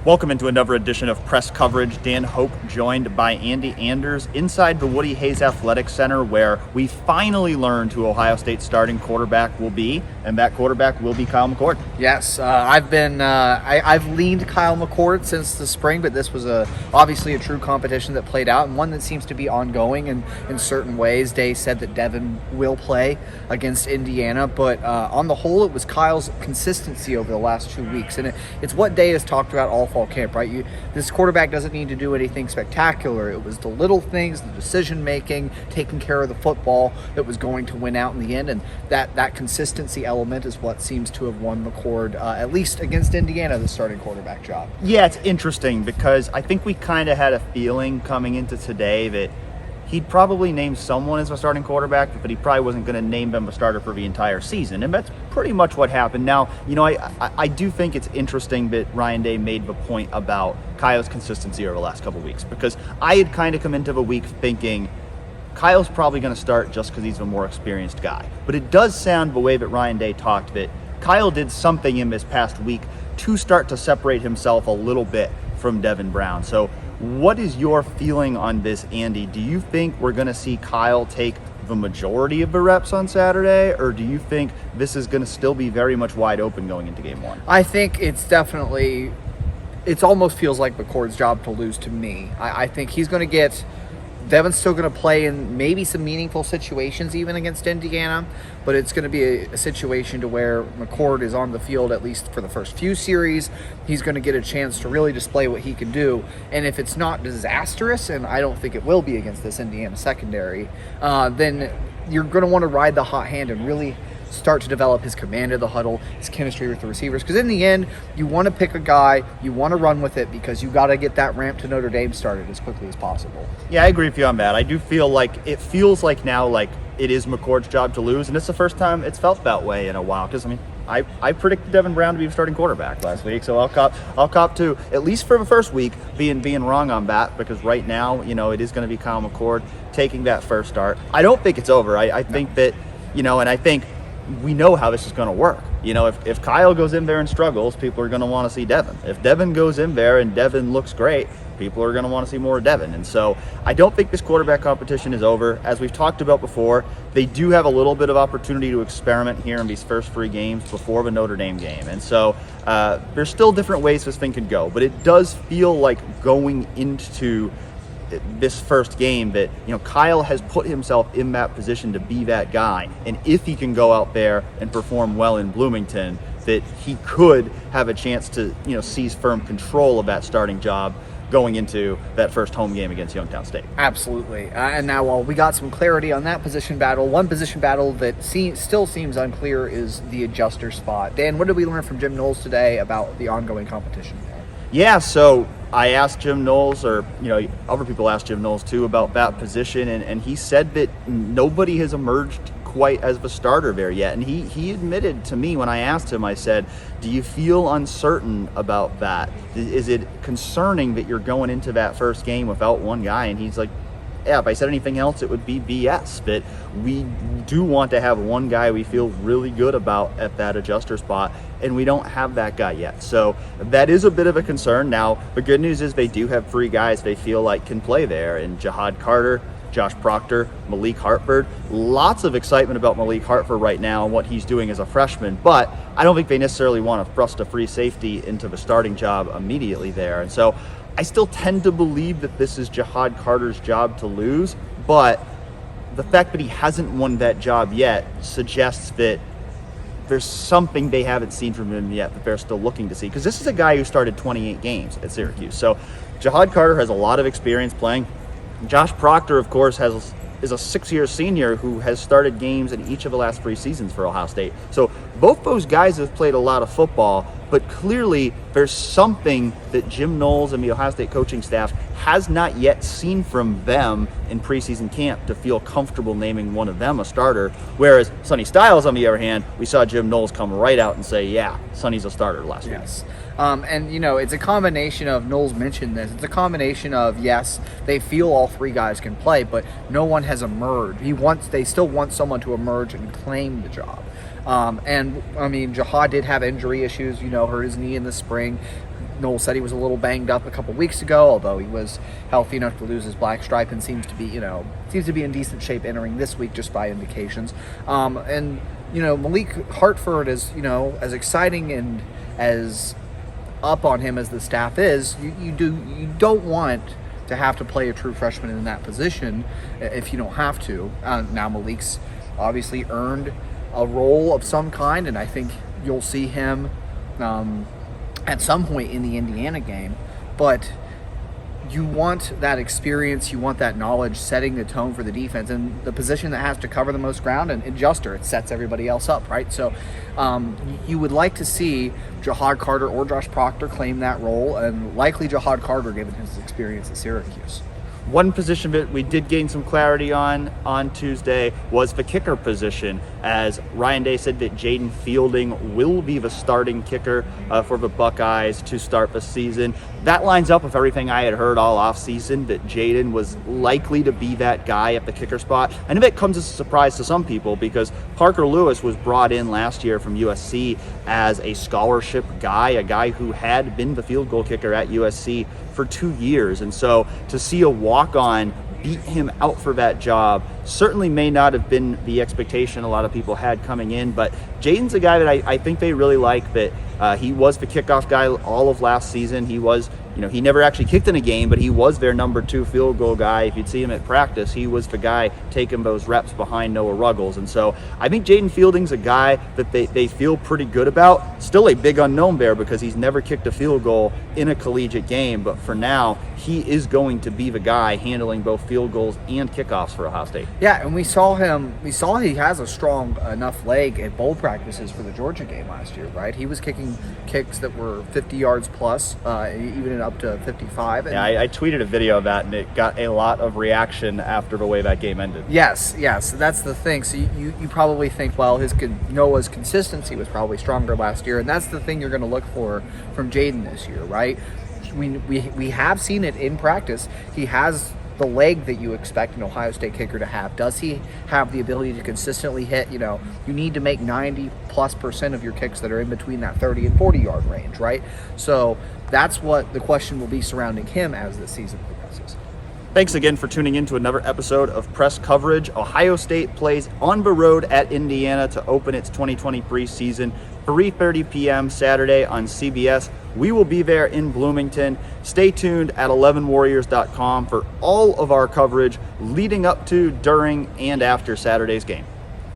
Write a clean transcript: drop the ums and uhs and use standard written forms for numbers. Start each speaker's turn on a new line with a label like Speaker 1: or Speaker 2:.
Speaker 1: Welcome into another edition of Press Coverage. Dan Hope joined by Andy Anders inside the Woody Hayes Athletic Center, where we finally learned who Ohio State's starting quarterback will be, and that quarterback will be Kyle McCord.
Speaker 2: Yes, I've leaned Kyle McCord since the spring, but this was obviously a true competition that played out, and one that seems to be ongoing in certain ways. Day said that Devin will play against Indiana, but on the whole, it was Kyle's consistency over the last 2 weeks, and it's what Day has talked about all fall camp, right? This quarterback doesn't need to do anything spectacular. It was the little things, the decision making, taking care of the football that was going to win out in the end, and that consistency element is what seems to have won McCord, at least against Indiana, the starting quarterback job.
Speaker 1: Yeah, it's interesting because I think we kind of had a feeling coming into today that he'd probably name someone as a starting quarterback, but he probably wasn't going to name them a starter for the entire season. And that's pretty much what happened. Now, I do think it's interesting that Ryan Day made the point about Kyle's consistency over the last couple of weeks, because I had kind of come into the week thinking Kyle's probably going to start just because he's a more experienced guy. But it does sound, the way that Ryan Day talked, that Kyle did something in this past week to start to separate himself a little bit from Devin Brown. So what is your feeling on this, Andy? Do you think we're going to see Kyle take the majority of the reps on Saturday, or do you think this is going to still be very much wide open going into game one?
Speaker 2: I think it almost feels like McCord's job to lose to me. I think he's going to get Devin's still going to play in maybe some meaningful situations even against Indiana, but it's going to be a situation to where McCord is on the field at least for the first few series. He's going to get a chance to really display what he can do, and if it's not disastrous, and I don't think it will be against this Indiana secondary, then you're going to want to ride the hot hand and really start to develop his command of the huddle, his chemistry with the receivers. Because in the end, you want to pick a guy, you want to run with it, because you got to get that ramp to Notre Dame started as quickly as possible.
Speaker 1: Yeah, I agree with you on that. I do feel like it feels like now like it is McCord's job to lose, and it's the first time it's felt that way in a while. Because I predicted Devin Brown to be the starting quarterback last week, so I'll cop to, at least for the first week, being wrong on that, because right now, it is going to be Kyle McCord taking that first start. I don't think it's over. I think that, and I think we know how this is going to work. If Kyle goes in there and struggles, people are going to want to see Devin. If Devin goes in there and Devin looks great, people are going to want to see more of Devin. And so I don't think this quarterback competition is over. As we've talked about before, they do have a little bit of opportunity to experiment here in these first 3 games before the Notre Dame game. And so there's still different ways this thing could go. But it does feel like going into this first game that Kyle has put himself in that position to be that guy, and if he can go out there and perform well in Bloomington, that he could have a chance to seize firm control of that starting job going into that first home game against Youngstown State.
Speaker 2: Absolutely. And now, while we got some clarity on that position battle, one position battle that still seems unclear is the adjuster spot. Dan, what did we learn from Jim Knowles today about the ongoing competition there?
Speaker 1: Yeah, so I asked Jim Knowles, or other people asked Jim Knowles too, about that position, and he said that nobody has emerged quite as the starter there yet. And he admitted to me when I asked him, I said, do you feel uncertain about that? Is it concerning that you're going into that first game without one guy? And he's like, yeah, if I said anything else, it would be BS. But we do want to have one guy we feel really good about at that adjuster spot, and we don't have that guy yet. So that is a bit of a concern. Now, the good news is they do have 3 guys they feel like can play there, and Jayden Carter, Josh Proctor, Malik Hartford. Lots of excitement about Malik Hartford right now and what he's doing as a freshman, but I don't think they necessarily want to thrust a free safety into the starting job immediately there. And so I still tend to believe that this is Jayden Carter's job to lose, but the fact that he hasn't won that job yet suggests that there's something they haven't seen from him yet that they're still looking to see. Because this is a guy who started 28 games at Syracuse. So Jayden Carter has a lot of experience playing. Josh Proctor, of course, is a 6-year senior who has started games in each of the last 3 seasons for Ohio State. So both those guys have played a lot of football, but clearly there's something that Jim Knowles and the Ohio State coaching staff has not yet seen from them in preseason camp to feel comfortable naming one of them a starter. Whereas Sonny Styles, on the other hand, we saw Jim Knowles come right out and say, yeah, Sonny's a starter last week.
Speaker 2: Yes. And, it's a combination of, Knowles mentioned this, it's a combination of, yes, they feel all 3 guys can play, but no one has emerged. They still want someone to emerge and claim the job. Jahad did have injury issues, hurt his knee in the spring. Knowles said he was a little banged up a couple weeks ago, although he was healthy enough to lose his black stripe and seems to be in decent shape entering this week just by indications. Malik Hartford is, as exciting and as up on him as the staff is, you don't want to have to play a true freshman in that position if you don't have to. Now Malik's obviously earned a role of some kind, and I think you'll see him at some point in the Indiana game, but you want that experience, you want that knowledge setting the tone for the defense, and the position that has to cover the most ground and adjuster, it sets everybody else up, right? So you would like to see Jahad Carter or Josh Proctor claim that role, and likely Jahad Carter given his experience at Syracuse.
Speaker 1: One position that we did gain some clarity on Tuesday was the kicker position, as Ryan Day said that Jayden Fielding will be the starting kicker for the Buckeyes to start the season. That lines up with everything I had heard all offseason, that Jayden was likely to be that guy at the kicker spot. I know that comes as a surprise to some people because Parker Lewis was brought in last year from USC as a scholarship guy, a guy who had been the field goal kicker at USC for 2 years. And so to see a walk-on beat him out for that job certainly may not have been the expectation a lot of people had coming in, but Jayden's a guy that I think they really like, that he was the kickoff guy all of last season. He was, he never actually kicked in a game, but he was their number 2 field goal guy. If you'd see him at practice, he was the guy taking those reps behind Noah Ruggles. And so I think Jayden Fielding's a guy that they feel pretty good about. Still a big unknown there because he's never kicked a field goal in a collegiate game, but for now, he is going to be the guy handling both field goals and kickoffs for Ohio State.
Speaker 2: Yeah, and we saw he has a strong enough leg at bowl practices for the Georgia game last year, right? He was kicking kicks that were 50 yards plus, even up to 55.
Speaker 1: Yeah, I tweeted a video of that, and it got a lot of reaction after the way that game ended.
Speaker 2: Yes, that's the thing. So you probably think, well, Noah's consistency was probably stronger last year, and that's the thing you're going to look for from Jayden this year, right? We have seen it in practice. He has the leg that you expect an Ohio State kicker to have. Does he have the ability to consistently hit? You need to make 90+% of your kicks that are in between that 30 and 40 yard range, right? So that's what the question will be surrounding him as the season progresses.
Speaker 1: Thanks again for tuning in to another episode of Press Coverage. Ohio State plays on the road at Indiana to open its 2023 season, 3:30 p.m. Saturday on CBS. We will be there in Bloomington. Stay tuned at 11warriors.com for all of our coverage leading up to, during, and after Saturday's game.